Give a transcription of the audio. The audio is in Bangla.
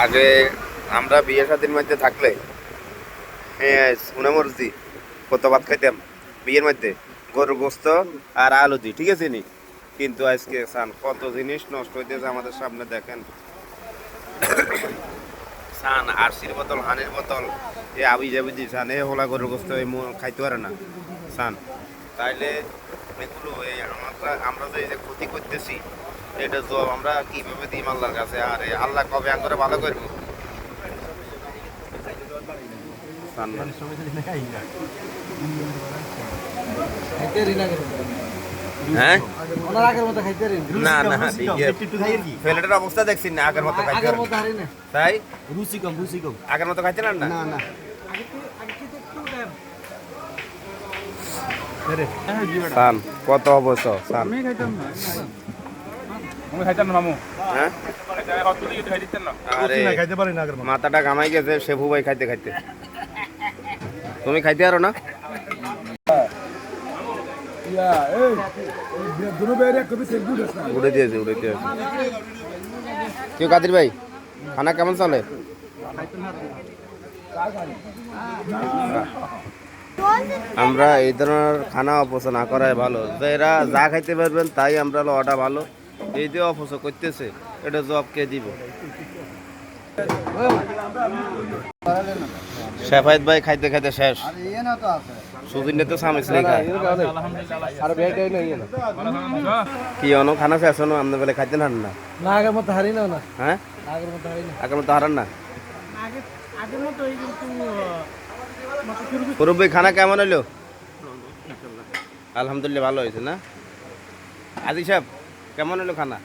আগে আমরা বিয়ে শাদীর মধ্যে থাকলে শুনে মরছি কত ভাত খাইতাম বিয়ের মধ্যে গরুর গোস্ত আর আলু দি, ঠিক আছে নি? কিন্তু আজকে সান কত জিনিস নষ্ট হইতেছে আমাদের সামনে দেখেন। সান আরসির বোতল, হানের বোতল, এ আবি যাবি দি সান এ হোলা গরুর গোস্ত খাইতে পারে না সান। তাইলে এগুলো এই আমরা যে এই যে ক্ষতি করতেছি, এটা জবাব আমরা কিভাবে দিই আল্লাহর কাছে? আর আল্লাহ কবে করে ভালো করবো? হ্যাঁ না না ফেলেটের অবস্থা দেখছি না, আগের মতো খাইতে তাই রুচি কম আগের মতো খাইতে না না সান কত অবস্থা সান হ্যাঁ মাথাটা ঘামাই গেছে শেফু ভাই খাইতে খাইতে। তুমি খাইতে পারো না? উড়ে দিয়েছে কেউ। কাদির ভাই খানা কেমন চলে? আমরা এই ধরনের খানা অপছন্দ না করাই ভালো। এরা যা খাইতে পারবেন তাই আমরা লওয়াটা ভালো। এই দিয়ে অপছন্দ করতেছে, এটা জব কে দিব? শেফায়েত ভাই খাইতে খাইতে শেষ। সুদিনে তো সামিস নেই খায় কি অন খানা শেষ হনো আপনার বেলা খাইতে না না আগের মতো হারি না না হ্যাঁ আগের মতো হারান না। পুরুব্বি খানা কেমন হইলো? আলহামদুলিল্লাহ ভালো হয়েছে না? আদি সাহেব কেমন হলো খানা?